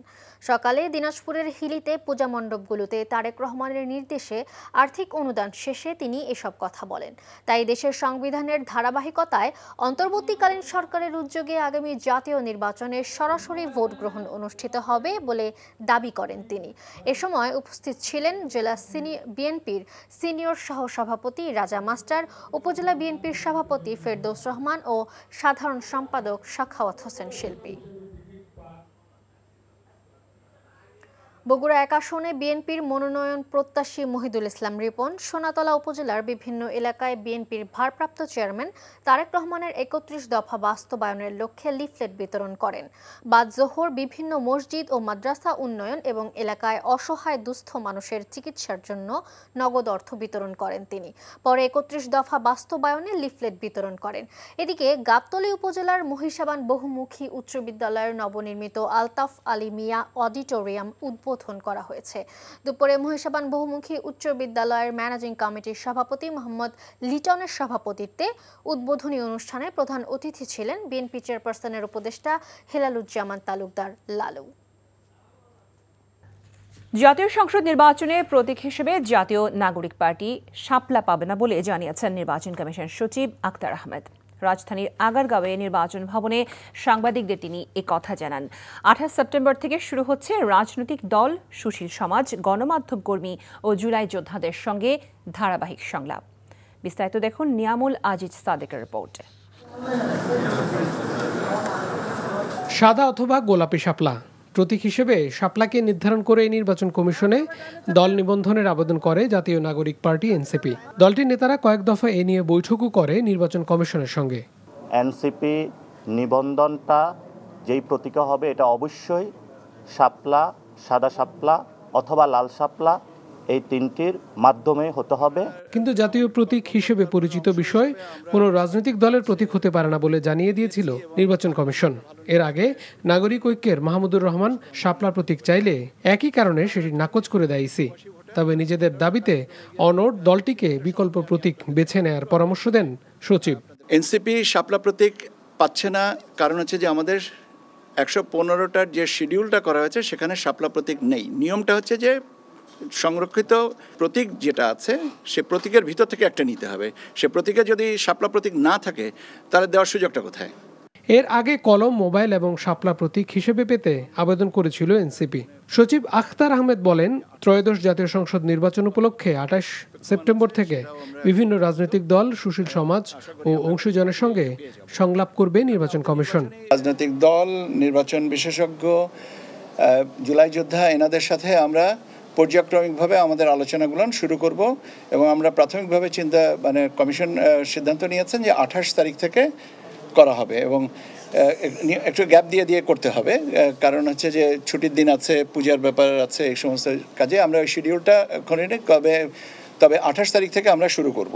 সকালে দিনাজপুরের হিলিতে পূজা মণ্ডপগুলোতে তারেক রহমানের নির্দেশে আর্থিক অনুদান শেষে তিনি এসব কথা বলেন। তাই দেশের সংবিধানের ধারাবাহিকতায় অন্তর্বর্তীকালীন সরকারের উদ্যোগে আগামী জাতীয় নির্বাচনে সরাসরি ভোট গ্রহণ অনুষ্ঠিত হবে বলে দাবি করেন তিনি। এ সময় উপস্থিত ছিলেন জেলা বিএনপির সিনিয়র সহসভাপতি রাজা মাস্টার, উপজেলা বিএনপির সভাপতি ফেরদৌস রহমান ও সাধারণ সম্পাদক সাখাওয়াত হোসেন শিল্পী। বগুড়া ১ আসনে বিএনপির মনোনয়ন প্রত্যাশী মহিদুল ইসলাম রিপন সোনাতলা উপজেলার বিভিন্ন এলাকায় বিএনপির ভারপ্রাপ্ত চেয়ারম্যান তারেক রহমানের ৩১ দফা বাস্তবায়নের লক্ষ্যে লিফলেট বিতরণ করেন। বাদ জোহর বিভিন্ন মসজিদ ও মাদ্রাসা উন্নয়ন এবং এলাকায় অসহায় দুস্থ মানুষের চিকিৎসার জন্য নগদ অর্থ বিতরণ করেন তিনি। পরে ৩১ দফা বাস্তবায়নে লিফলেট বিতরণ করেন। এদিকে গাবতলী উপজেলার মহিষাবান বহুমুখী উচ্চ বিদ্যালয়ের নবনির্মিত আলতাফ আলী মিয়া অডিটোরিয়াম উদ্বোধন করা হয়েছে। দুপুরে মহিষাবান বহুমুখী উচ্চ বিদ্যালয়ের ম্যানেজিং কমিটির সভাপতি মোহাম্মদ লিটনের সভাপতিত্বে উদ্বোধনী অনুষ্ঠানে প্রধান অতিথি ছিলেন বিএনপি চেয়ারপারসনের উপদেষ্টা হেলালুজ্জামান তালুকদার লালু। জাতীয় সংসদ নির্বাচনে প্রতীক হিসেবে জাতীয় নাগরিক পার্টি শাপলা পাবে না বলে জানিয়েছেন নির্বাচন কমিশন সচিব আক্তার আহমেদ। রাজধানীর আগারগাঁওয়ে নির্বাচন ভবনে সাংবাদিকদের তিনি কথা জানান। ২৮ সেপ্টেম্বর থেকে শুরু হচ্ছে রাজনৈতিক দল, সুশীল সমাজ, গণমাধ্যম কর্মী ও জুলাই যোদ্ধাদের সঙ্গে ধারাবাহিক সংলাপ। বিস্তারিত দেখুন নিয়ামুল আজিজ সাদেকের রিপোর্ট। সাদা অথবা গোলাপি শাপলা প্রতীক হিসেবে শাপলাকে নির্ধারণ করে নির্বাচন কমিশনে দল নিবন্ধনের আবেদন করে জাতীয় নাগরিক পার্টি এনসিপি। দলটির নেতারা কয়েক দফা এ নিয়ে বৈঠকও করে নির্বাচন কমিশনের সঙ্গে। এনসিপি নিবন্ধনটা যেই প্রতীক হবে এটা অবশ্যই শাপলা, সাদা শাপলা অথবা লাল শাপলা, এই তিনটির মাধ্যমে হতে হবে। কিন্তু জাতীয় প্রতীক হিসেবে পরিচিত বিষয় কোনো রাজনৈতিক দলের প্রতীক হতে পারে না বলে জানিয়ে দিয়েছিল নির্বাচন কমিশন। এর আগে নাগরিক ঐক্যের মাহমুদুর রহমান শাপলা প্রতীক চাইলে একই কারণে সেটি নাকচ করে দেয় ইসি। তবে নিজেদের দাবিতে অনড় দলটিকে বিকল্প প্রতীক বেছে নেয়ার পরামর্শ দেন সচিব। এনসিপি শাপলা প্রতীক পাচ্ছে না, কারণ হচ্ছে যে আমাদের ১১৫টার যে শিডিউলটা করা হয়েছে সেখানে শাপলা প্রতীক নেই। নিয়মটা হচ্ছে যে সংরক্ষিত প্রতীক যেটা আছে সে প্রতীকের ভিতর থেকে একটা নিতে হবে। সে প্রতীকে যদি শাপলা প্রতীক না থাকে তাহলে দেওয়ার সুযোগটা কোথায়? এর আগে কলম, মোবাইল এবং শাপলা প্রতীক হিসেবে পেতে আবেদন করেছিল এনসিপি। সচিব আখতার আহমেদ বলেন, ত্রয়োদশ জাতীয় সংসদ নির্বাচন উপলক্ষে ২৮ সেপ্টেম্বর থেকে বিভিন্ন রাজনৈতিক দল, সুশীল সমাজ ও অংশীজনের সঙ্গে সংলাপ করবে নির্বাচন কমিশন। রাজনৈতিক দল, নির্বাচন বিশেষজ্ঞ, জুলাই যোদ্ধা এনাদের সাথে আমরা পর্যায়ক্রমিকভাবে আমাদের আলোচনাগুলো শুরু করব এবং আমরা প্রাথমিকভাবে কমিশন সিদ্ধান্ত নিয়েছেন যে ২৮ তারিখ থেকে করা হবে এবং একটু গ্যাপ দিয়ে করতে হবে, কারণ হচ্ছে যে ছুটির দিন আছে, পূজার ব্যাপার আছে, এই সমস্ত কাজে আমরা ওই শিডিউলটা তবে ২৮ তারিখ থেকে আমরা শুরু করব।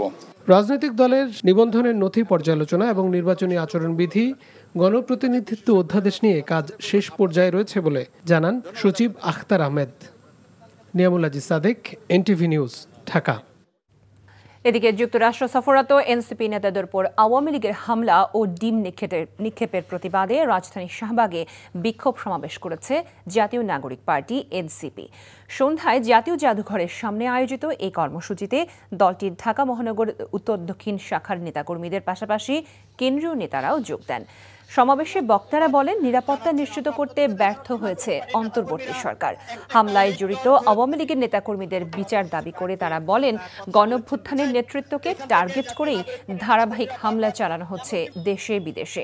রাজনৈতিক দলের নিবন্ধনের নথি পর্যালোচনা এবং নির্বাচনী আচরণবিধি, গণপ্রতিনিধিত্ব অধ্যাদেশ নিয়ে কাজ শেষ পর্যায়ে রয়েছে বলে জানান সচিব আখতার আহমেদ। Niamul Aziz Sadek, NTV news, Dhaka. এদিকে যুক্তরাষ্ট্র সফররত এনসিপি নেতাদের উপর আওয়ামী লীগের হামলা ও ডিম নিক্ষেপের প্রতিবাদে রাজধানীর শাহবাগে বিক্ষোভ সমাবেশ করেছে জাতীয় নাগরিক পার্টি এনসিপি। সন্ধ্যায় জাতীয় জাদুঘরের সামনে আয়োজিত এই কর্মসূচিতে দলটির ঢাকা মহানগর উত্তর দক্ষিণ শাখার নেতাকর্মীদের পাশাপাশি কেন্দ্রীয় নেতারাও যোগ দেন। সমাবেশে বক্তারা বলেন, নিরাপত্তা নিশ্চিত করতে ব্যর্থ হয়েছে অন্তর্বর্তী সরকার। হামলায় জড়িত আওয়ামী লীগের নেতাকর্মীদের বিচার দাবি করে তারা বলেন, গণঅভ্যুত্থানের নেতৃত্বকে টার্গেট করেই ধারাবাহিক হামলা চালানো হচ্ছে দেশে বিদেশে।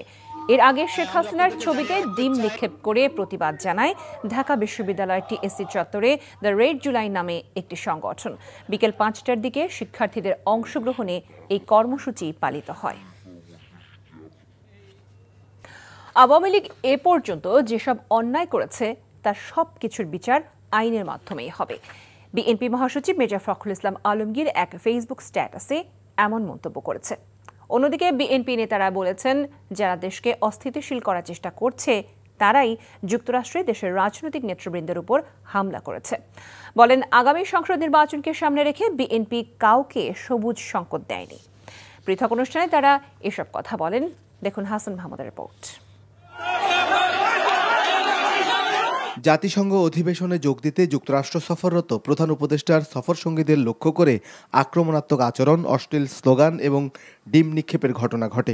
এর আগে শেখ হাসিনার ছবিতে ডিম নিক্ষেপ করে প্রতিবাদ জানায় ঢাকা বিশ্ববিদ্যালয়ের টিএসসি চত্বরে দ্য রেড জুলাই নামে একটি সংগঠন। বিকেল ৫টার দিকে শিক্ষার্থীদের অংশগ্রহণে এই কর্মসূচি পালিত হয়। আওয়ামী লীগ এ পর্যন্ত যেসব অন্যায় করেছে তার সব কিছুর বিচার আইনের মাধ্যমেই হবে। বিএনপি মহাসচিব মির্জা ফখরুল ইসলাম আলমগীর এক ফেসবুক স্ট্যাটাসে এমন মন্তব্য করেছে। অন্যদিকে বিএনপি নেতারা বলেছেন, যারা দেশকে অস্থিতিশীল করার চেষ্টা করছে তারাই যুক্তরাষ্ট্রে দেশের রাজনৈতিক নেতৃবৃন্দের উপর হামলা করেছে। বলেন, আগামী সংসদ নির্বাচনকে সামনে রেখে বিএনপি কাউকে সবুজ সংকেত দেয়নি। পৃথক অনুষ্ঠানে তারা এসব কথা বলেন। দেখুন হাসান মাহমুদের রিপোর্ট। জাতিসংঘ অধিবেশনে যোগ দিতে যুক্তরাষ্ট্র সফররত প্রধান উপদেষ্টার সফর সঙ্গীদের লক্ষ্য করে আক্রমণাত্মক আচরণ, অশ্লীল স্লোগান এবং ডিম নিক্ষেপের ঘটনা ঘটে।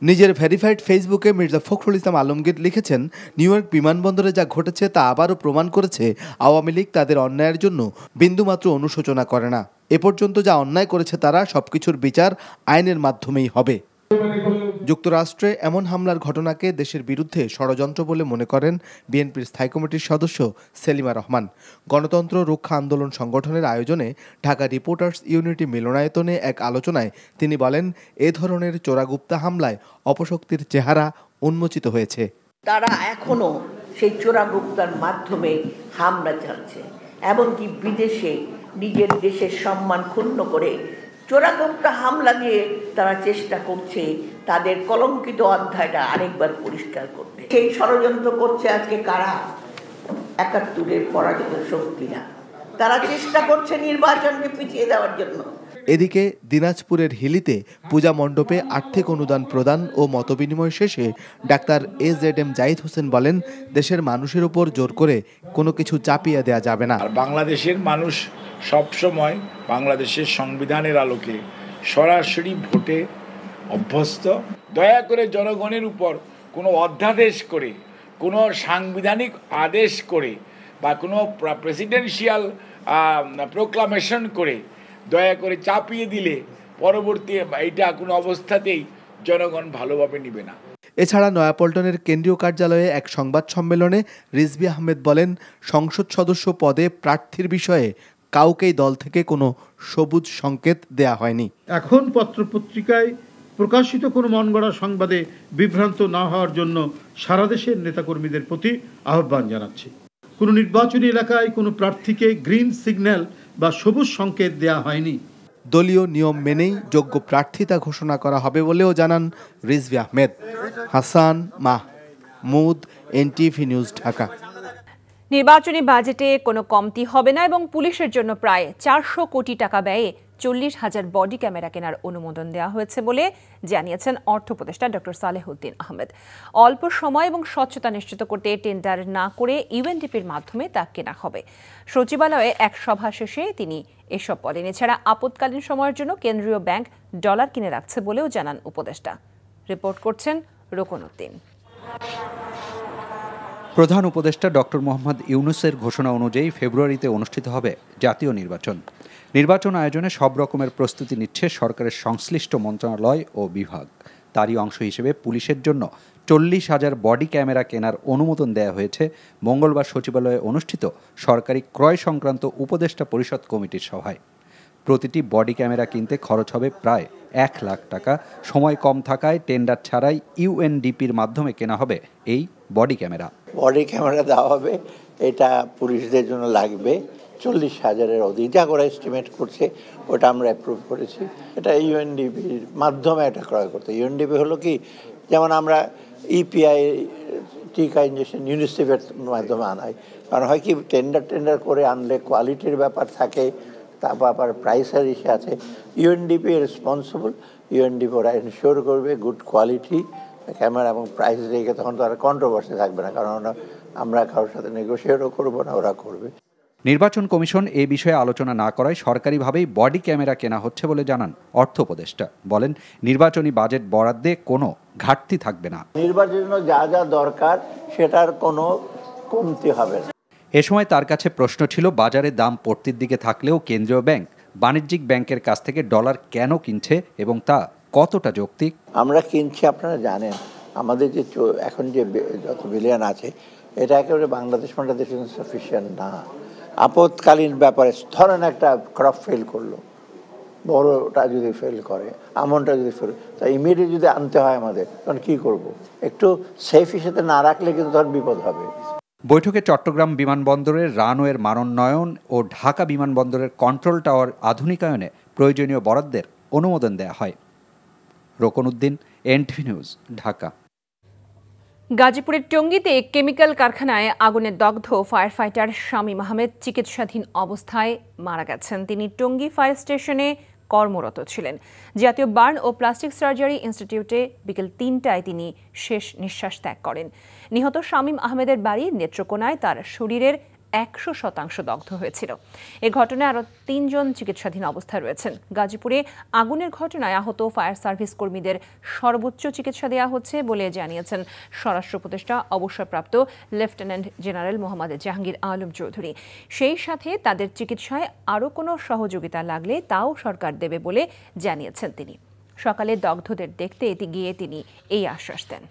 নিজের ভেরিফাইড ফেসবুকে মির্জা ফখরুল ইসলাম আলমগীর লিখেছেন, নিউ ইয়র্ক বিমানবন্দরে যা ঘটেছে তা আবারও প্রমাণ করেছে আওয়ামী লীগ তাদের অন্যায়ের জন্য বিন্দুমাত্র অনুশোচনা করে না। এ পর্যন্ত যা অন্যায় করেছে তারা সবকিছুর বিচার আইনের মাধ্যমেই হবে। যুক্তরাষ্ট্রে এমন হামলার ঘটনাকে দেশের বিরুদ্ধে ষড়যন্ত্র বলে মনে করেন বিএনপির স্থায়ী কমিটির সদস্য সেলিমা রহমান। গণতন্ত্র রক্ষা আন্দোলন সংগঠনের আয়োজনে ঢাকা রিপোর্টার্স ইউনিটি মিলনায়তনে এক আলোচনায় তিনি বলেন, এ ধরনের চোরাগুপ্তা হামলায় অপশক্তির চেহারা উন্মোচিত হয়েছে। তারা এখনো সেই চোরাগুপ্তার মাধ্যমে হামলা চালাচ্ছে, এমনকি বিদেশে নিজের দেশের সম্মান ক্ষুণ্ণ করে চোরাগুপ্তা হামলা দিয়ে তারা চেষ্টা করছে তাদের কলঙ্কিত অধ্যায়টা আরেকবার পরিষ্কার করতে। সেই ষড়যন্ত্র করছে আজকে কারা? ৭১-এর পরাজিত শক্তিরা। তারা চেষ্টা করছে নির্বাচনকে পিছিয়ে দেওয়ার জন্য। এদিকে দিনাজপুরের হিলিতে পূজা মণ্ডপে আর্থিক অনুদান প্রদান ও মতবিনিময় শেষে ডাক্তার AZM জাহিদ হোসেন বলেন, দেশের মানুষের উপর জোর করে কোনো কিছু চাপিয়ে দেওয়া যাবে না। বাংলাদেশের মানুষ সবসময় বাংলাদেশের সংবিধানের আলোকে সরাসরি ভোটে অভ্যস্ত। দয়া করে জনগণের উপর কোনো অধ্যাদেশ করে, কোনো সাংবিধানিক আদেশ করে বা কোনো প্রেসিডেন্সিয়াল প্রোক্লামেশন করে দয়া করে চাপিয়ে দিলে পরবর্তী এটা কোনো অবস্থাতেই জনগণ ভালোভাবে নিবে না। এছাড়া নয়াপল্টনের কেন্দ্রীয় কার্যালয়ে এক সংবাদ সম্মেলনে রিজভী আহমেদ বলেন, সংসদ সদস্য পদে প্রার্থীর বিষয়ে কাউকেই দল থেকে কোনো সবুজ সংকেত দেয়া হয়নি। এখন পত্রপত্রিকায় প্রকাশিত কোনো মনগড়া সংবাদে বিভ্রান্ত না হওয়ার জন্য সারা দেশের নেতাকর্মীদের প্রতি আহ্বান জানাচ্ছি। কোনো নির্বাচনী এলাকায় কোনো প্রার্থীকে গ্রিন সিগন্যাল বা সবুজ সংকেত দেয়া হয়নি। দলীয় নিয়ম মেনেই যোগ্য প্রার্থিতা ঘোষণা করা হবে বলেও জানান রিজভী আহমেদ। Hasan Mahmud, NTV news, Dhaka. নির্বাচনী বাজেটে কোনো কমতি হবে না এবং পুলিশের জন্য প্রায় 400 কোটি টাকা ব্যয়ে 40,000 বডি ক্যামেরা কেনার অনুমোদন দেওয়া হয়েছে বলে জানিয়েছেন অর্থ উপদেষ্টা ডক্টর সালেহুদ্দিন আহমেদ। অল্প সময় এবং স্বচ্ছতা নিশ্চিত করতে টেন্ডার না করে UNDPর মাধ্যমে তা কেনা হবে। সচিবালয়ে এক সভা শেষে তিনি এসব বলেন। এছাড়া আপৎকালীন সময়ের জন্য কেন্দ্রীয় ব্যাংক ডলার কিনে রাখছে বলেও জানান উপদেষ্টা। রিপোর্ট করছেন রোকনউদ্দিন। প্রধান উপদেষ্টা ডক্টর মোহাম্মদ ইউনূসের ঘোষণা অনুযায়ী ফেব্রুয়ারিতে অনুষ্ঠিত হবে জাতীয় নির্বাচন। নির্বাচন আয়োজনে সব রকমের প্রস্তুতি নিচ্ছে সরকারের সংশ্লিষ্ট মন্ত্রণালয় ও বিভাগ। তারই অংশ হিসেবে পুলিশের জন্য 40,000 বডি ক্যামেরা কেনার অনুমোদন দেওয়া হয়েছে মঙ্গলবার সচিবালয়ে অনুষ্ঠিত সরকারি ক্রয় সংক্রান্ত উপদেষ্টা পরিষদ কমিটির সভায়। প্রতিটি বডি ক্যামেরা কিনতে খরচ হবে প্রায় 1 লাখ টাকা। সময় কম থাকায় টেন্ডার ছাড়াই UNDPর মাধ্যমে কেনা হবে এই বডি ক্যামেরা। বডি ক্যামেরা দেওয়া হবে, এটা পুলিশদের জন্য লাগবে 40,000-এর অধিক, যা করে এস্টিমেট করছে ওটা আমরা অ্যাপ্রুভ করেছি। এটা UNDPর মাধ্যমে এটা ক্রয় করতে। UNDP হলো কি, যেমন আমরা EPI টিকা ইঞ্জেকশন ইউনিসেফের মাধ্যমে আনাই। কারণ হয় কি, টেন্ডার করে আনলে কোয়ালিটির ব্যাপার থাকে, তারপর আবার প্রাইসের ইস্যু আছে। UNDP রেসপন্সিবল, UNDP ওরা এনশিওর করবে গুড কোয়ালিটি ক্যামেরা এবং প্রাইস রেখে, তখন তো আর কন্ট্রোভার্সি থাকবে না, কারণ আমরা কারোর সাথে নেগোশিয়েটও করবো না, ওরা করবে। নির্বাচন কমিশন এ বিষয়ে আলোচনা না করায় সরকারিভাবেই বডি ক্যামেরা কেনা হচ্ছে বলে জানান অর্থ উপদেষ্টা। বলেন, নির্বাচনী বাজেট বরাদ্দে কোনো ঘাটতি থাকবে না। নির্বাচনের জন্য যা যা দরকার সেটার কোনো কমতি হবে না। এ সময় তার কাছে প্রশ্ন ছিল, বাজারে দাম পড়তির দিকে থাকলেও কেন্দ্রীয় ব্যাংক বাণিজ্যিক ব্যাংকের কাছ থেকে ডলার কেন কিনছে এবং তা কতটা যৌক্তিক। আমরা কিনছি, আপনারা জানেন আমাদের যে এখন যে যত বিলিয়ন আছে, এটা একেবারে বাংলাদেশ সাফিসিয়েন্ট না। আপৎকালীন ব্যাপারে ধরেন একটা ক্রপ ফেল করলো, বড়টা যদি ফেল করে, আমনটা যদি ফেল, তা ইমিডিয়েট যদি আনতে হয় আমাদের, তখন কী করব? একটু সেফ হিসেবে না রাখলে কিন্তু তখন বিপদ হবে। বৈঠকে চট্টগ্রাম বিমানবন্দরের রানওয়ের মানোন্নয়ন ও ঢাকা বিমানবন্দরের কন্ট্রোল টাওয়ার আধুনিকায়নে প্রয়োজনীয় বরাদ্দের অনুমোদন দেওয়া হয়। Roknuddin, NTV news, Dhaka. গাজীপুরের টঙ্গীতে কেমিক্যাল কারখানায় আগুনে দগ্ধ ফায়ার ফাইটার শামীম আহমেদ চিকিৎসাধীন অবস্থায় মারা গেছেন। তিনি টঙ্গী ফায়ার স্টেশনে কর্মরত ছিলেন। জাতীয় বার্ন ও প্লাস্টিক সার্জারি ইনস্টিটিউটে বিকেল 3টায় তিনি শেষ নিঃশ্বাস ত্যাগ করেন। নিহত শামীম আহমেদের বাড়ি নেত্রকোনায়। তার শরীরের 100% দগ্ধ হয়েছিল। এ ঘটনায় আরও 3 জন চিকিৎসাধীন অবস্থায় রয়েছেন। গাজীপুরে আগুনের ঘটনায় আহত ফায়ার সার্ভিস কর্মীদের সর্বোচ্চ চিকিৎসা দেওয়া হচ্ছে বলে জানিয়েছেন স্বরাষ্ট্র উপদেষ্টা অবসরপ্রাপ্ত লেফটেন্যান্ট জেনারেল মোহাম্মদ জাহাঙ্গীর আলম চৌধুরী। সেই সাথে তাদের চিকিৎসায় আরও কোনো সহযোগিতা লাগলে তাও সরকার দেবে বলে জানিয়েছেন তিনি। সকালে দগ্ধদের দেখতে গিয়ে তিনি এই আশ্বাস দেন।